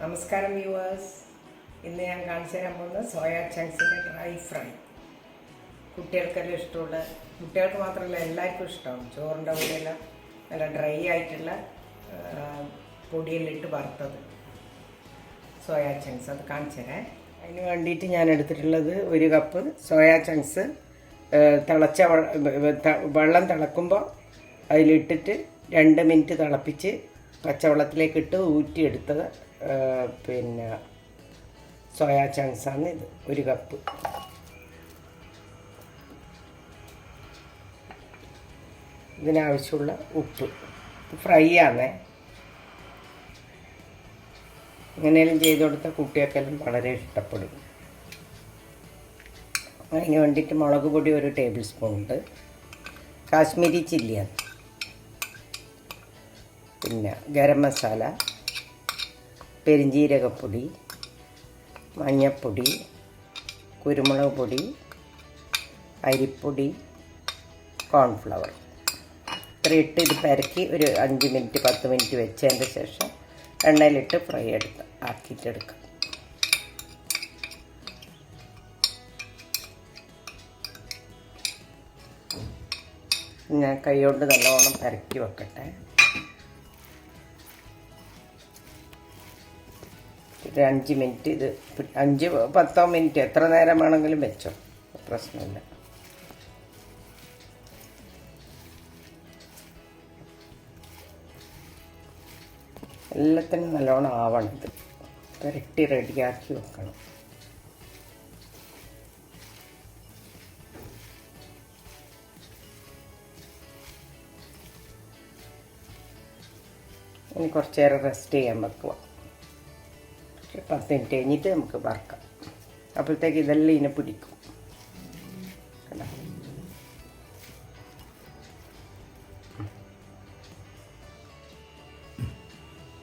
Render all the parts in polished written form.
നമസ്കാരം വ്യൂവേഴ്സ്. ഇന്ന് ഞാൻ കാണിച്ചു തരാൻ പോകുന്നത് സോയാ ചങ്ക്സിൻ്റെ ഡ്രൈ ഫ്രൈ. കുട്ടികൾക്കെല്ലാം ഇഷ്ടമുള്ള, കുട്ടികൾക്ക് മാത്രമല്ല എല്ലാവർക്കും ഇഷ്ടമാവും. ചോറിൻ്റെ കൂടെയെല്ലാം നല്ല ഡ്രൈ ആയിട്ടുള്ള പൊടിയെല്ലാം ഇട്ട് വറുത്തത് സോയാ ചങ്ക്സ്. അത് കാണിച്ചു തരാം. അതിന് വേണ്ടിയിട്ട് ഞാൻ എടുത്തിട്ടുള്ളത് 1 കപ്പ് സോയാ ചങ്ക്സ്. തിളച്ച വെള്ളം തിളക്കുമ്പോൾ അതിലിട്ടിട്ട് 2 മിനിറ്റ് തിളപ്പിച്ച് പച്ചവെള്ളത്തിലേക്കിട്ട് ഊറ്റിയെടുത്തത് പിന്നെ സോയാ ചങ്ക്സാണ് ഇത്. 1 കപ്പ്. ഇതിനാവശ്യമുള്ള ഉപ്പ്. ഫ്രൈ ആണ്. ഇങ്ങനെയെല്ലാം ചെയ്ത് കൊടുത്താൽ കുട്ടികൾക്കെല്ലാം വളരെ ഇഷ്ടപ്പെടും. അതിന് വേണ്ടിയിട്ട് മുളക് പൊടി 1 ടേബിൾ സ്പൂൺ ഉണ്ട്. കാശ്മീരി ചില്ലിയാണ്. പിന്നെ ഗരം മസാല, പെരിഞ്ജീരകപ്പൊടി, മഞ്ഞൾപ്പൊടി, കുരുമുളക് പൊടി, അരിപ്പൊടി, കോൺഫ്ലവർ. ഇത്രയിട്ട് ഇത് പെരക്കി ഒരു 5 മിനിറ്റ് 10 മിനിറ്റ് വെച്ചതിൻ്റെ ശേഷം എണ്ണയിലിട്ട് ഫ്രൈ ആക്കിയിട്ടെടുക്കാം. ഞാൻ കൈ കൊണ്ട് നല്ലോണം പെരക്കി വെക്കട്ടെ. 5 മിനിറ്റ് ഇത് 5-10 മിനിറ്റ് എത്ര നേരം വേണമെങ്കിലും വെച്ചോ, പ്രശ്നമില്ല. എല്ലാത്തിനും നല്ലോണം ആവണം. ഇത് പുരട്ടി റെഡിയാക്കി വെക്കണം. ഇനി കുറച്ച് നേരം റെസ്റ്റ് ചെയ്യാൻ വെക്കുക. 10 മിനിറ്റ് കഴിഞ്ഞിട്ട് നമുക്ക് വറക്കാം. അപ്പോഴത്തേക്ക് ഇതെല്ലാം ഇതിനെ പിടിക്കും.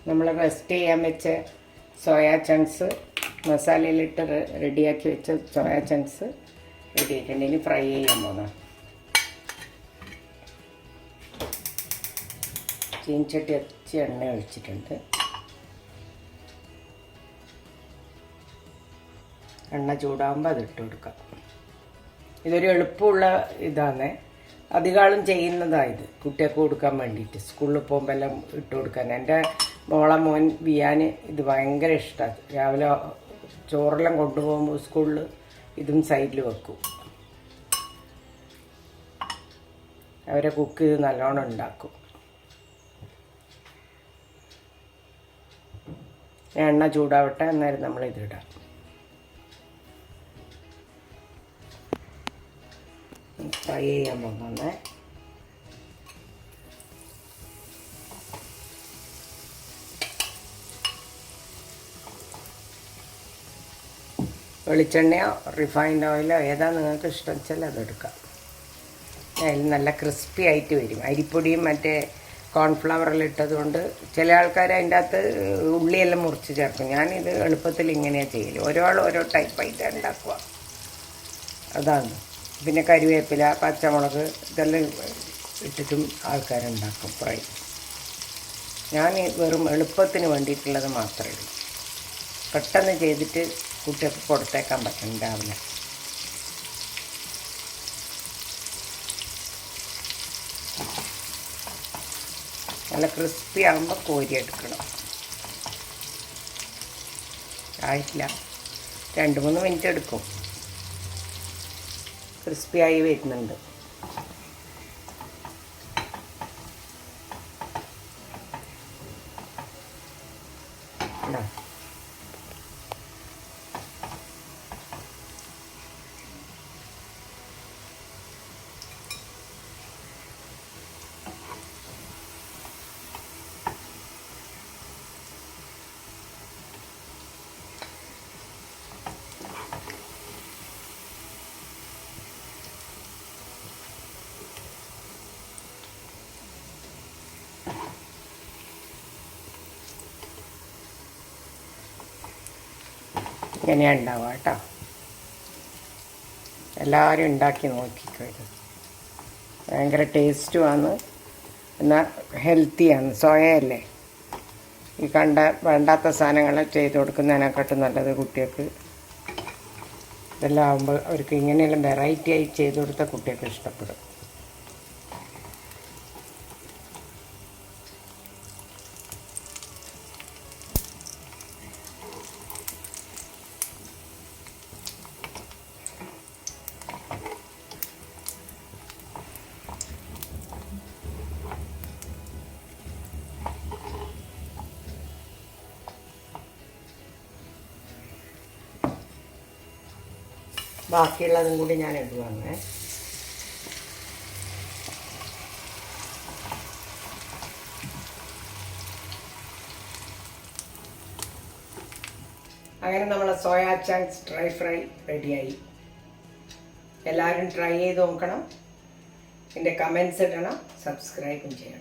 നമ്മൾ റെസ്റ്റ് ചെയ്യാൻ വെച്ച സോയാ ചങ്ക്സ്, മസാലയിലിട്ട് റെഡിയാക്കി വെച്ച സോയാ ചങ്ക്സ് റെഡി ആയിട്ടുണ്ട്. ഇനി ഫ്രൈ ചെയ്യാൻ പോകുന്നത്. ചീനച്ചട്ടി വെച്ച് എണ്ണ ഒഴിച്ചിട്ടുണ്ട്. എണ്ണ ചൂടാകുമ്പോൾ അതിട്ട് കൊടുക്കാം. ഇതൊരു എളുപ്പമുള്ള ഇതാണ്. അധികാളും ചെയ്യുന്നതായത് കുട്ടികൾക്ക് കൊടുക്കാൻ വേണ്ടിയിട്ട്, സ്കൂളിൽ പോകുമ്പോൾ എല്ലാം ഇട്ട് കൊടുക്കാൻ. എൻ്റെ മോൻ വിയാൻ ഇത് ഭയങ്കര ഇഷ്ടമാണ്. രാവിലെ ചോറെല്ലാം കൊണ്ടുപോകുമ്പോൾ സ്കൂളിൽ ഇതും സൈഡിൽ വെക്കും. അവരെ കുക്ക് ചെയ്ത് നല്ലോണം ഉണ്ടാക്കും. എണ്ണ ചൂടാവട്ടെ, അന്നേരം നമ്മളിതിടാം. ഫ്രൈ ചെയ്യാൻ പോകുന്നത്. വെളിച്ചെണ്ണയോ റിഫൈൻഡ് ഓയിലോ ഏതാ നിങ്ങൾക്ക് ഇഷ്ടം വെച്ചാൽ അതെടുക്കാം. അതിൽ നല്ല ക്രിസ്പി ആയിട്ട് വരും. അരിപ്പൊടിയും മറ്റേ കോൺഫ്ലവറെല്ലാം ഇട്ടത് കൊണ്ട് ചില ആൾക്കാർ അതിൻ്റെ അകത്ത് ഉള്ളിയെല്ലാം മുറിച്ച് ചേർക്കും. ഞാനിത് എളുപ്പത്തിൽ ഇങ്ങനെയാണ് ചെയ്യൽ. ഓരോ ടൈപ്പായിട്ടാണ് ഉണ്ടാക്കുക. അതാണ്. പിന്നെ കരിവേപ്പില, പച്ചമുളക് ഇതെല്ലാം ഇട്ടിട്ടും ആൾക്കാരുണ്ടാക്കും ഫ്രൈ. ഞാൻ വെറും എളുപ്പത്തിന് വേണ്ടിയിട്ടുള്ളത് മാത്രമേ ഉള്ളൂ. പെട്ടെന്ന് ചെയ്തിട്ട് കുട്ടികൾക്ക് കൊടുത്തേക്കാൻ പറ്റും രാവിലെ. നല്ല ക്രിസ്പി ആകുമ്പോൾ കോരിയെടുക്കണം. ആയിട്ടില്ല, 2-3 മിനിറ്റ് എടുക്കും. ക്രിസ്പിയായി വരുന്നുണ്ട്. ഇങ്ങനെയാണ് ഉണ്ടാവുക കേട്ടോ. എല്ലാവരും ഉണ്ടാക്കി നോക്കിക്കോ. ഇത് ഭയങ്കര ടേസ്റ്റുമാണ്, എന്നാൽ ഹെൽത്തിയാണ്. സോയ അല്ലേ, ഈ വേണ്ടാത്ത സാധനങ്ങൾ ചെയ്ത് കൊടുക്കുന്നതിനെക്കാട്ടും നല്ലത് കുട്ടികൾക്ക് ഇതെല്ലാം ആകുമ്പോൾ അവർക്ക് ഇങ്ങനെയെല്ലാം വെറൈറ്റി ആയി ചെയ്ത് കൊടുത്താൽ കുട്ടികൾക്ക് ഇഷ്ടപ്പെടും. ബാക്കിയുള്ളതും കൂടി ഞാൻ ഇടുവാണ്. അങ്ങനെ നമ്മളെ സോയാ ചങ്ക്സ് ഡ്രൈ ഫ്രൈ റെഡിയായി. എല്ലാവരും ട്രൈ ചെയ്ത് നോക്കണം. എൻ്റെ കമൻസ് ഇടണം, സബ്സ്ക്രൈബും ചെയ്യണം.